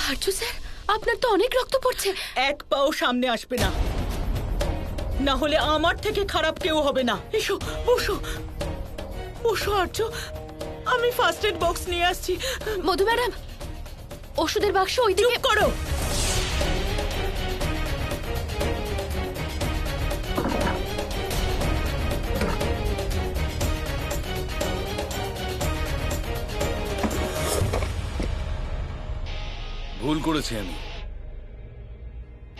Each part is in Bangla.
আর্য স্যার, আপনার তো অনেক রক্ত পড়ছে। এক পাও সামনে আসবে না, না হলে আমার থেকে খারাপ কেউ হবে না। এসো, বসো বসো আর্য, আমি ফার্স্ট এড বক্স নিয়ে আসছি। মধু ম্যাডাম, ওষুধের বাক্স ওইদিকে। চুপ করো। ভুল করেছি আমি,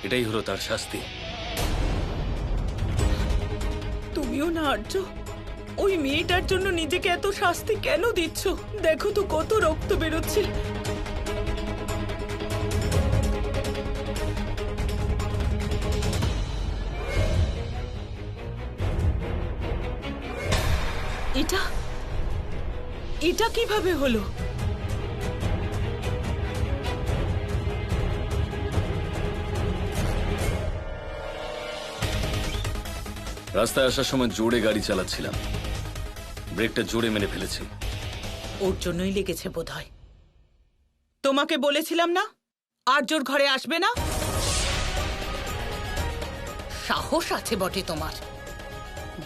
এটাই হলো তার শাস্তি। তুমিও না আর্য, ওই মেয়েটার জন্য নিজেকে এত শাস্তি কেন দিচ্ছ? দেখো তো কত রক্ত বেরোচ্ছে। এটা এটা কিভাবে হলো? রাস্তায় আসার সময় জোরে গাড়ি চালাচ্ছিলাম, ব্রেকটা জোরে মেরে ফেলেছি। ওর জন্যই লেগেছে বোধহয়। তোমাকে বলেছিলাম না আর্যর ঘরে আসবে না? সাহস আছে বটে তোমার,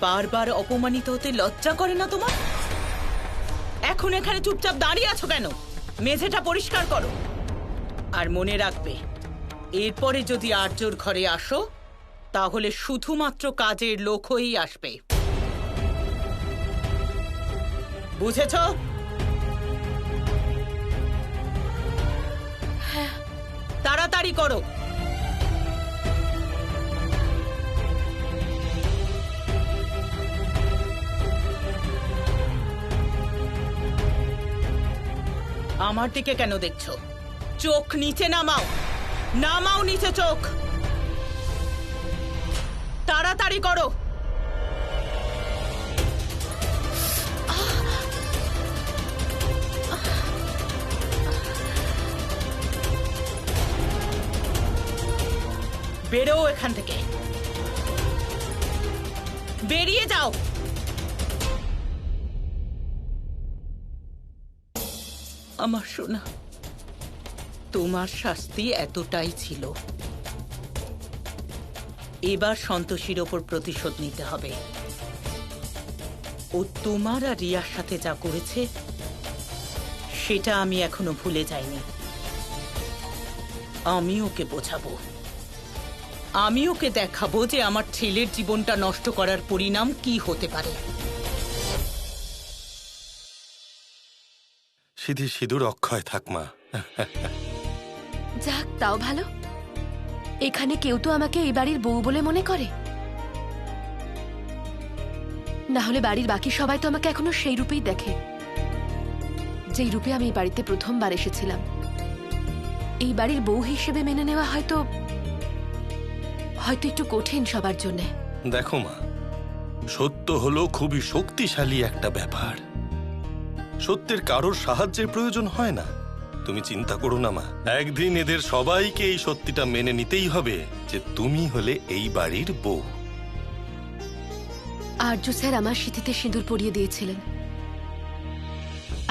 বারবার অপমানিত হতে লজ্জা করে না তোমার? এখন এখানে চুপচাপ দাঁড়িয়ে আছো কেন? মেঝেটা পরিষ্কার করো। আর মনে রাখবে, এরপরে যদি আর্যর ঘরে আসো তাহলে শুধুমাত্র কাজের লোক হয়েই আসবে, বুঝেছ? তাড়াতাড়ি করো। আমার দিকে কেন দেখছো? চোখ নিচে নামাও, নামাও নিচে চোখ। তাড়াতাড়ি করো। বেরো এখান থেকে, বেরিয়ে যাও। আমার সোনা, তোমার শাস্তি এতটাই ছিল। এবার সন্তোষীর ওপর প্রতিশোধ নিতে হবে। ও তোমার আর রিয়ার সাথে যা করেছে সেটা আমি এখনো ভুলে যাইনি। আমি ওকে বোঝাবো, আমি ওকে দেখাবো যে আমার ছেলের জীবনটা নষ্ট করার পরিণাম কি হতে পারে। সিধি সিঁদুর অক্ষয় থাক মা। যাক, তাও ভালো। এখানে কেউ তো আমাকে এই বাড়ির বউ বলে মনে করে, না হলে বাড়ির বাকি সবাই তো আমাকে এখনো সেই রূপেই দেখে, যেই রূপে আমি এই বাড়িতে প্রথমবার এসেছিলাম। এই বাড়ির বউ হিসেবে মেনে নেওয়া হয়তো একটু কঠিন সবার জন্য। দেখো মা, সত্য হলো খুবই শক্তিশালী একটা ব্যাপার। সত্যের কারোর সাহায্যের প্রয়োজন হয় না। তুমি চিন্তা করো না মা, একদিন এদের সবাইকে এই সত্যিটা মেনে নিতেই হবে যে তুমি হলে এই বাড়ির বউ। আর্য স্যার আমার সিঁথিতে সিঁদুর পরিয়ে দিয়েছিলেন,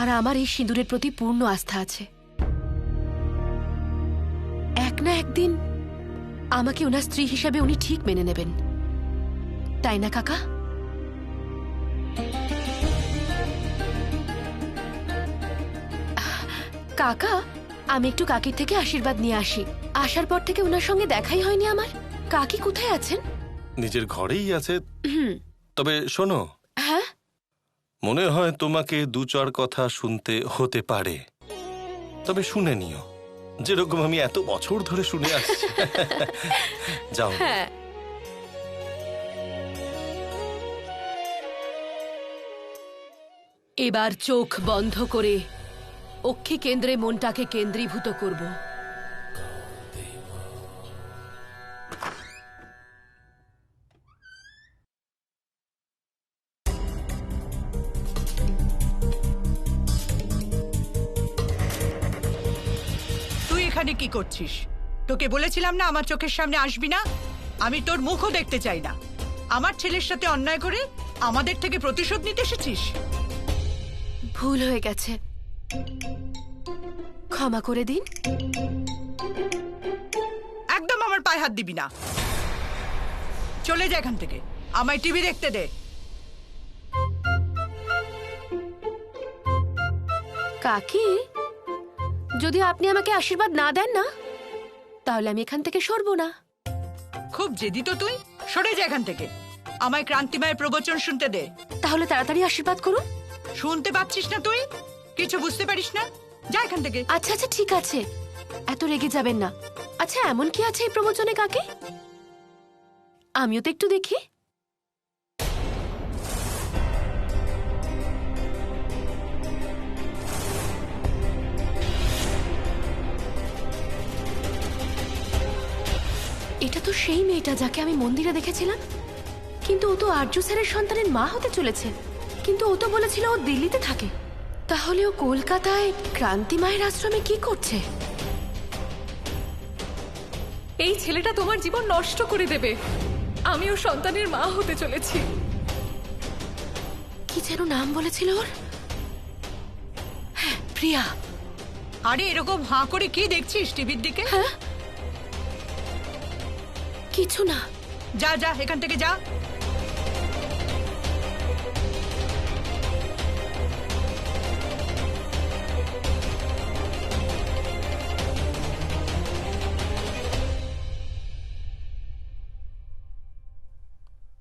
আর আমার এই সিঁদুরের প্রতি পূর্ণ আস্থা আছে। এক না একদিন আমাকে ওনার স্ত্রী হিসাবে উনি ঠিক মেনে নেবেন, তাই না কাকা? কাকা, আমি একটু কাকির থেকে আশীর্বাদ নিয়ে আসি। আসার পর থেকে ওনার সঙ্গে দেখাই হয়নি আমার। কাকি কোথায় আছেন? নিজের ঘরেই আছে। তবে শোনো, হ্যাঁ, মনে হয় তোমাকে দু চার কথা শুনতে হতে পারে, তবে শুনে নিও, যেরকম আমি এত বছর ধরে শুনে আসছি। যাও। হ্যাঁ। এবার চোখ বন্ধ করে অক্ষি কেন্দ্রে মনটাকে কেন্দ্রীভূত করব। তুই এখানে কি করছিস? তোকে বলেছিলাম না আমার চোখের সামনে আসবি না। আমি তোর মুখও দেখতে চাই না। আমার ছেলের সাথে অন্যায় করে আমাদের থেকে প্রতিশোধ নিতে এসেছিস। ভুল হয়ে গেছে, ক্ষমা করে দিন। একদম আমার পায়ে হাত দিবি না। চলে যা এখান থেকে, আমায় টিভি দেখতে দে। কাকি, যদি আপনি আমাকে আশীর্বাদ না দেন না, তাহলে আমি এখান থেকে সরবো না। খুব জেদি তো তুই, সরে যা এখান থেকে। আমায় ক্রান্তিমায়ের প্রবচন শুনতে দে। তাহলে তাড়াতাড়ি আশীর্বাদ করুন। শুনতে পাচ্ছিস না তুই? কিছু বুঝতে পারিস না? যা এখান থেকে। আচ্ছা আচ্ছা ঠিক আছে, এত রেগে যাবেন না। আচ্ছা এমন কি আছে এই প্রবচনে কাকে? আমিও তো একটু দেখি। এটা তো সেই মেয়েটা যাকে আমি মন্দিরে দেখেছিলাম, কিন্তু ও তো আর্য স্যারের সন্তানের মা হতে চলেছে। কিন্তু ও তো বলেছিল ও দিল্লিতে থাকে, তাহলে ও কলকাতায় ক্রান্তি মায়ের আশ্রমে কি করছে? এই ছেলেটা তোমার জীবন নষ্ট করে দেবে। আমিও সন্তানের মা হতে চলেছি। কি যেন নাম বলেছিল ওর? হ্যাঁ, প্রিয়া। আরে এরকম হাঁ করে কি দেখছিস টিভির দিকে? হ্যাঁ, কিছু না। যা যা এখান থেকে যা।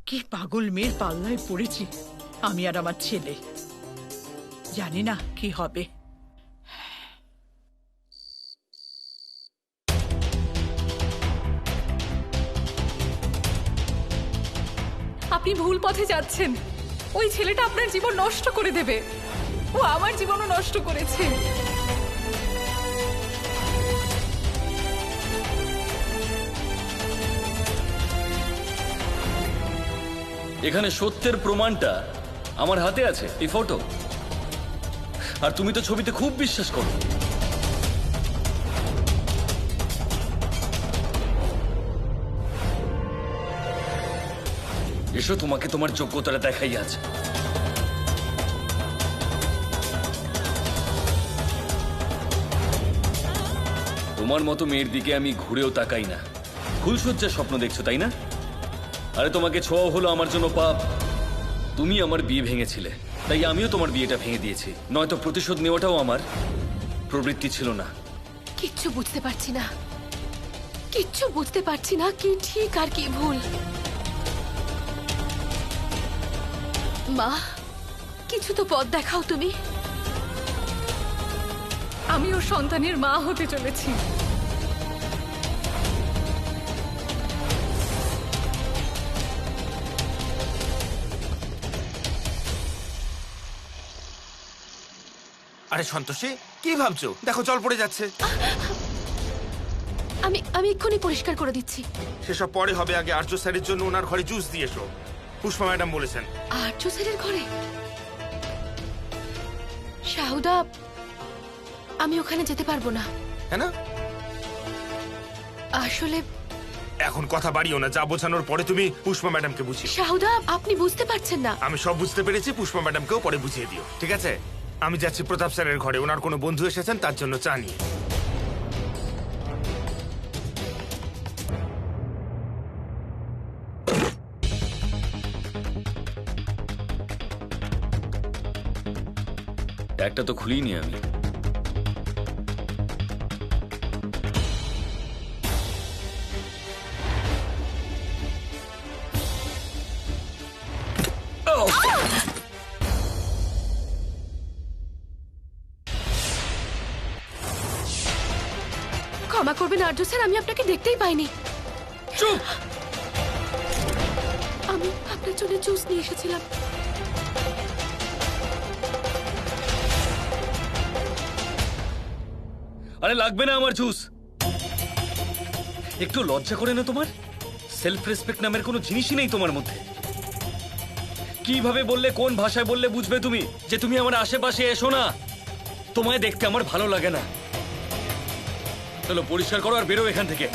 কি পাগল মেয়ের পাল্লায় পড়েছি আমি আর আমার ছেলে। জানি না কি হবে। আপনি ভুল পথে যাচ্ছেন। ওই ছেলেটা আপনার জীবন নষ্ট করে দেবে। ও আমার জীবনও নষ্ট করেছে। এখানে সত্যের প্রমাণটা আমার হাতে আছে, এই ফটো। আর তুমি তো ছবিতে খুব বিশ্বাস করো। এসো, তোমাকে তোমার যোগ্যতাটা দেখাই আছে। তোমার মতো মেয়ের দিকে আমি ঘুরেও তাকাই না। ফুলসজ্জার স্বপ্ন দেখছো তাই না? আরে তোমাকে ছোঁয়া হলো আমার জন্য পাপ। তুমি আমার বিয়ে ভেঙেছিলে, তাই আমিও তোমার বিয়েটা ভেঙে দিয়েছি। নয়তো প্রতিশোধ নেওয়াটাও আমার প্রবৃত্তি ছিল না। কিচ্ছু বুঝতে পারছি না, কিচ্ছু বুঝতে পারছি না কি ঠিক আর কি ভুল। মা, কিছু তো পথ দেখাও তুমি। আমিও সন্তানের মা হতে চলেছি। আরে সন্তোষী, কি ভাবছো? দেখো জল পড়ে যাচ্ছে। আমি আমি এক্ষুনি পরিষ্কার করে দিচ্ছি। সেসব পরে হবে, আগে আর্য স্যারের জন্য ওনার ঘরে জুস দিয়ে এসো। পুষ্পা ম্যাডাম বলেছেন। আর্য স্যারের ঘরে? শাহুদা, আমি ওখানে যেতে পারবো না। হ্যাঁ না? আসলে এখন কথা বাড়িও না, যা বোঝানোর পরে তুমি পুষ্পা ম্যাডামকে বুঝিও। শাহুদা, আপনি বুঝতে পারছেন না। আমি সব বুঝতে পেরেছি, পুষ্পা ম্যাডামকেও পরে বুঝিয়ে দিও, ঠিক আছে? আমি যাচ্ছি প্রতাপ স্যারের ঘরে, ওনার কোনো বন্ধু এসেছেন তার জন্য চা নিয়ে। ট্যাগটা তো খুলিনি আমি। ক্ষমা করবেন আর্য স্যার, আমি আপনাকে দেখতেই পাইনি। চুপ! আমি আপনার জন্য জুস নিয়ে এসেছিলাম। আরে লাগবে না আমার জুস। একটু লজ্জা করে না তোমার? সেলফ রেসপেক্ট নামের কোনো জিনিসই নেই তোমার মধ্যে। কিভাবে বললে, কোন ভাষায় বললে বুঝবে তুমি যে তুমি আমার আশেপাশে এসো না? তোমায় দেখতে আমার ভালো লাগে না। চলো পরিষ্কার করো আর বেরো এখান থেকে।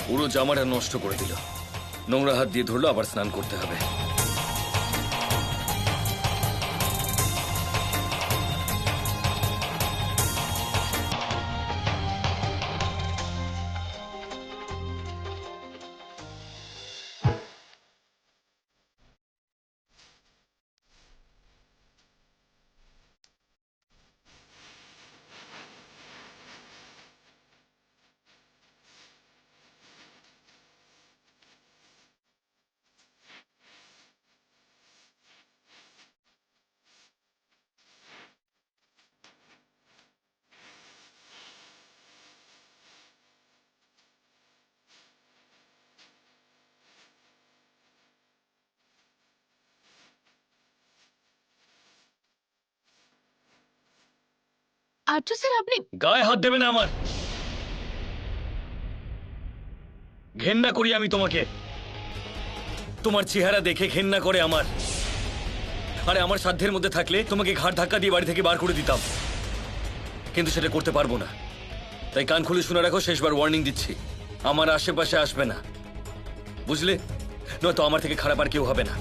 পুরো জামাটা নষ্ট করে দিল। নোংরা হাত দিয়ে ধরলো, আবার স্নান করতে হবে। আর্য স্যার আপনি গায়ে হাত দেবে না আমার। ঘেন্না করি আমি তোমাকে, তোমার চেহারা দেখে ঘেন্না করে আমার। আরে আমার সাধ্যের মধ্যে থাকলে তোমাকে ঘাড় ধাক্কা দিয়ে বাড়ি থেকে বার করে দিতাম, কিন্তু সেটা করতে পারবো না। তাই কান খুলে শুনে রাখো, শেষবার ওয়ার্নিং দিচ্ছি, আমার আশেপাশে আসবে না, বুঝলে? নয়তো আমার থেকে খারাপ আর কেউ হবে না।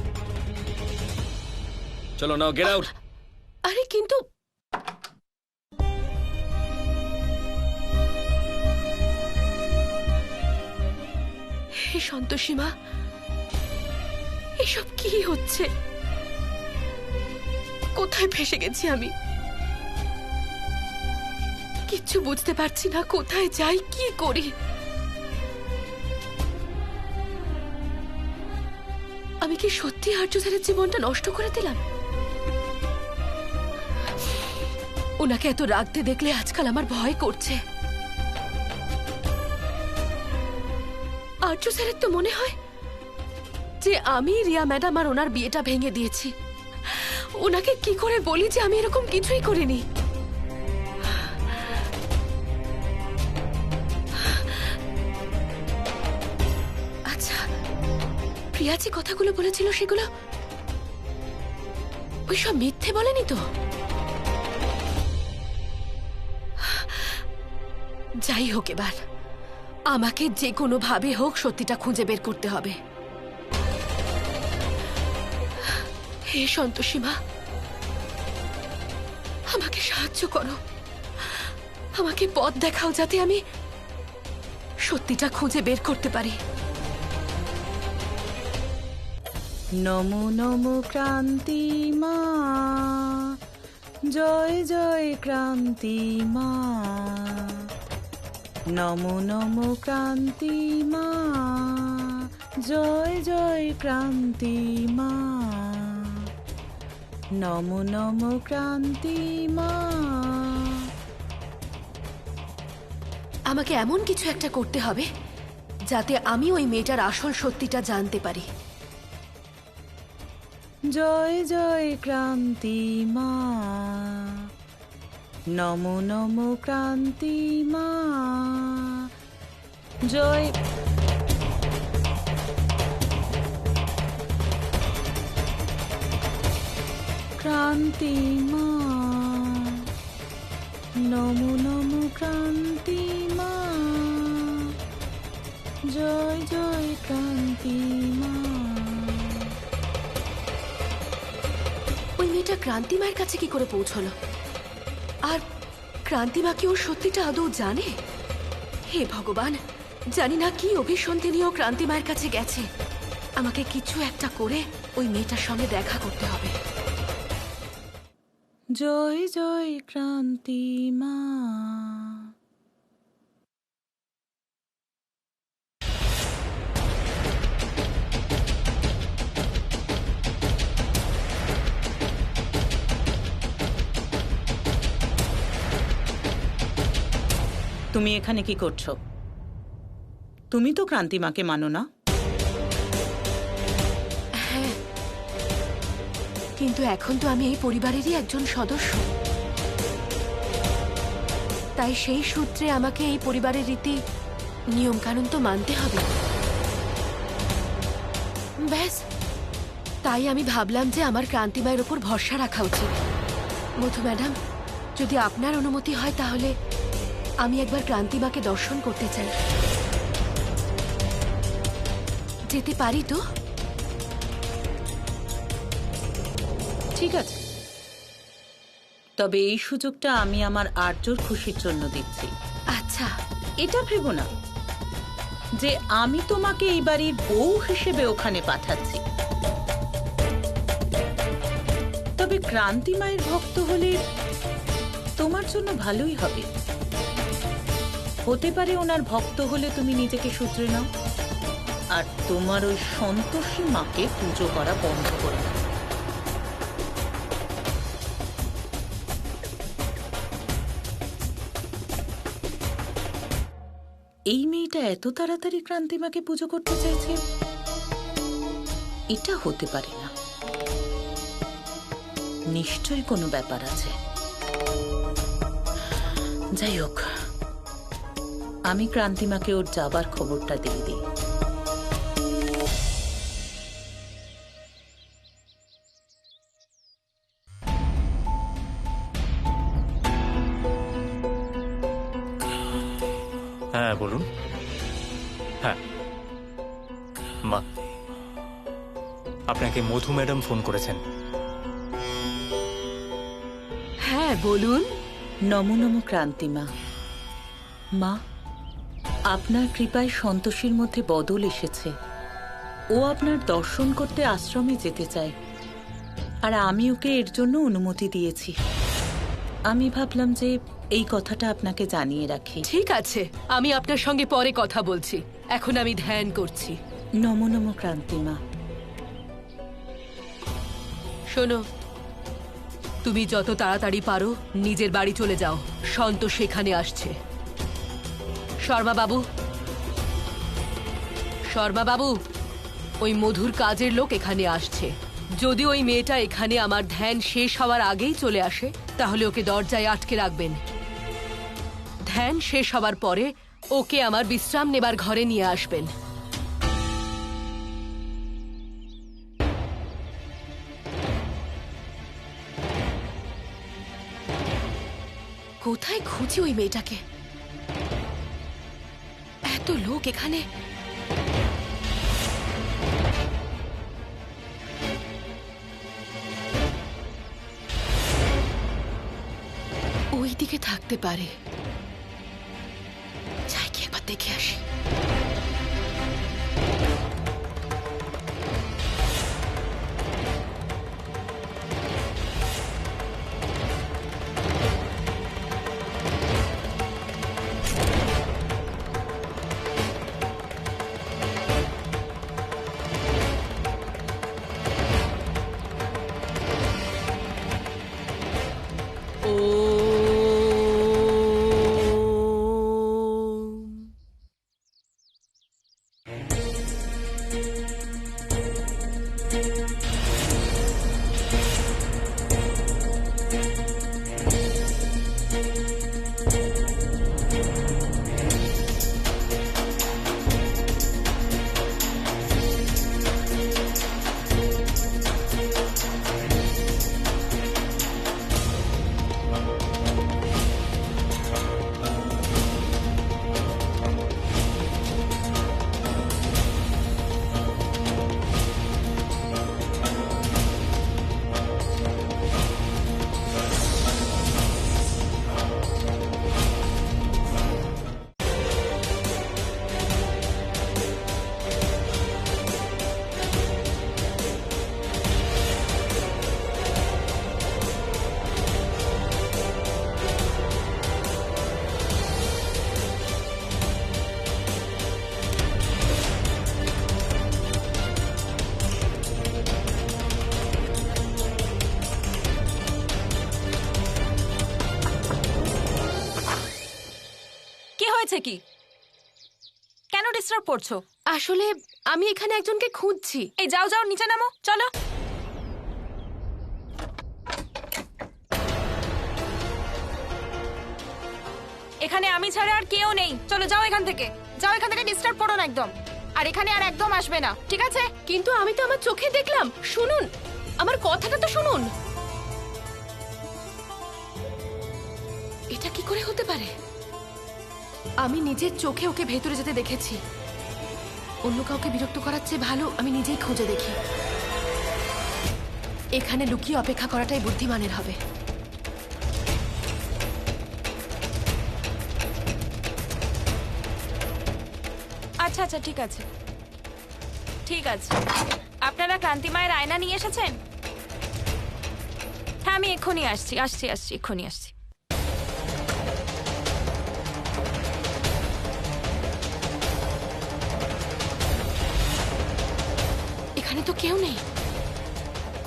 চলো নাও, গেট আউট। আরে কিন্তু হে সন্তোষী মা, এসব কি হচ্ছে? কোথায় ফেসে গেছি আমি? কিচ্ছু বুঝতে পারছি না, কোথায় যাই, কি করি। আমি কি সত্যি আর্য স্যারের জীবনটা নষ্ট করে দিলাম? ওনাকে এত রাগতে দেখলে আজকাল আমার ভয় করছে। আর্য স্যারের তো মনে হয় যে আমি রিয়া ম্যাডাম আর ওনার বিয়েটা ভেঙে দিয়েছি। ওনাকে কি করে বলি যে আমি এরকম কিছুই করিনি? আচ্ছা, প্রিয়া যে কথাগুলো বলেছিল সেগুলো ওইসব মিথ্যে বলেনি তো? যাই হোক, এবার আমাকে যে কোনো ভাবে হোক সত্যিটা খুঁজে বের করতে হবে। হে সন্তোষী মা, আমাকে সাহায্য করো, আমাকে পথ দেখাও যাতে আমি সত্যিটা খুঁজে বের করতে পারি। নমো নমো ক্রান্তি মা, জয় জয় ক্রান্তি মা। নমো নমো ক্রান্তি মা, জয় জয় ক্রান্তি মা। নমো নমো ক্রান্তি মা। আমাকে এমন কিছু একটা করতে হবে যাতে আমি ওই মেয়েটার আসল সত্যিটা জানতে পারি। জয় জয় ক্রান্তি মা। নমো নমো ক্রান্তি মা, জয়। ক্রান্তি মা, নমো নমো ক্রান্তি মা, জয় জয় ক্রান্তি মা। ওই মেয়েটা ক্রান্তি মায়ের কাছে কি করে পৌঁছলো? আর ক্রান্তি মা কি ওর সত্যিটা আদৌ জানে? হে ভগবান, জানি না কি অভিসন্ধি নিয়ে ও ক্রান্তি মায়ের কাছে গেছে। আমাকে কিছু একটা করে ওই মেয়েটার সঙ্গে দেখা করতে হবে। জয় জয় ক্রান্তি মা। তুমি এখানে কি করছো? তুমি তো ক্রান্তি মাকে মানো না? হ্যাঁ, কিন্তু এখন তো আমি এই পরিবারেরই একজন সদস্য, তাই সেই সূত্রে আমাকে এই পরিবারের রীতি নিয়ম কানুন তো মানতে হবে। ব্যাস, তাই আমি ভাবলাম যে আমার ক্রান্তি মায়ের ওপর ভরসা রাখা উচিত। মধু ম্যাডাম, যদি আপনার অনুমতি হয় তাহলে আমি একবার ক্রান্তি মাকে দর্শন করতে চাই। যেতে পারি তো? ঠিক আছে, তবে এই সুযোগটা আমি আমার আর্যর খুশির জন্য দিচ্ছি। আচ্ছা। এটা ভেবো না যে আমি তোমাকে এই বাড়ির বউ হিসেবে ওখানে পাঠাচ্ছি। তবে ক্রান্তি মায়ের ভক্ত হলে তোমার জন্য ভালোই হবে। হতে পারে ওনার ভক্ত হলে তুমি নিজেকে শুধরে নাও আর তোমার ওই সন্তোষী মাকে পুজো করা বন্ধ করে দাও। এই মেয়েটা এত তাড়াতাড়ি ক্রান্তি মাকে পুজো করতে চাইছে, এটা হতে পারে না। নিশ্চয়ই কোনো ব্যাপার আছে। যাই হোক, আমি ক্রান্তিমাকে ওর যাবার খবরটা দিয়ে দিই। হ্যাঁ বলুন। হ্যাঁ মা, আপনাকে মধু ম্যাডাম ফোন করেছেন। হ্যাঁ বলুন। নমো নমো ক্রান্তিমা। মা, আপনার কৃপায় সন্তোষীর মধ্যে বদল এসেছে। ও আপনার দর্শন করতে আশ্রমে যেতে চায়, আর আমি ওকে এর জন্য অনুমতি দিয়েছি। আমি ভাবলাম যে এই কথাটা আপনাকে জানিয়ে রাখি। ঠিক আছে, আমি আপনার সঙ্গে পরে কথা বলছি, এখন আমি ধ্যান করছি। নমো নমো ক্রান্তিমা। শোনো, তুমি যত তাড়াতাড়ি পারো নিজের বাড়ি চলে যাও, সন্তোষ সেখানে আসছে। শর্মা বাবু, শর্মা বাবু, ওই মধুর কাজের লোক এখানে আসছে। যদি ওই মেয়েটা এখানে আমার ধ্যান শেষ হওয়ার আগেই চলে আসে, তাহলে ওকে দরজায় আটকে রাখবেন। ধ্যান শেষ হওয়ার পরে ওকে আমার বিশ্রাম নেবার ঘরে নিয়ে আসবেন। কোথায় খুঁজি ওই মেয়েটাকে? এত লোক এখানে। ওই দিকে থাকতে পারে, যাই কি একবার দেখে আসি। কি? কেন ডিস্টার্ব করছো? আসলে আমি এখানে একজনকে খুঁজছি। এই যাও যাও, নিচে নামো, চলো। এখানে আমি ছাড়া আর কেউ নেই, চলো যাও এখান থেকে, যাও এখান থেকে, ডিস্টার্ব করো না একদম। আর এখানে আর একদম আসবে না, ঠিক আছে? কিন্তু আমি তো আমার চোখে দেখলাম। শুনুন, আমার কথাটা তো শুনুন। এটা কি করে হতে পারে? আমি নিজের চোখে ওকে ভেতরে যেতে দেখেছি। অন্য কাউকে বিরক্ত করার চেয়ে ভালো আমি নিজেই খুঁজে দেখি। এখানে লুকিয়ে অপেক্ষা করাটাই বুদ্ধিমানের হবে। আচ্ছা আচ্ছা, ঠিক আছে ঠিক আছে। আপনারা ক্রান্তি মায়ের আয়না নিয়ে এসেছেন? হ্যাঁ, আমি এক্ষুনি আসছি আসছি আসছি এক্ষুনি আসছি। এখানে তো কেউ নেই,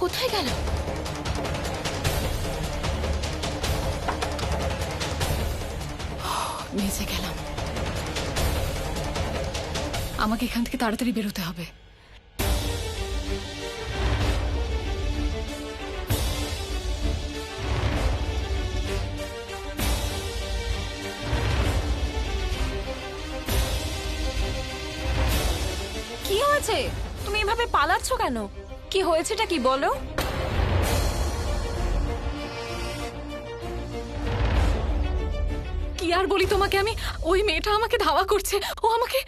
কোথায় গেল? নিচে গেলাম। আমাকে এখান থেকে তাড়াতাড়ি বেরোতে হবে। এভাবে পালাচ্ছ কেন? কি হয়েছেটা কি বলো? কি আর বলি তোমাকে আমি, ওই মেয়েটা আমাকে ধাওয়া করছে, ও আমাকে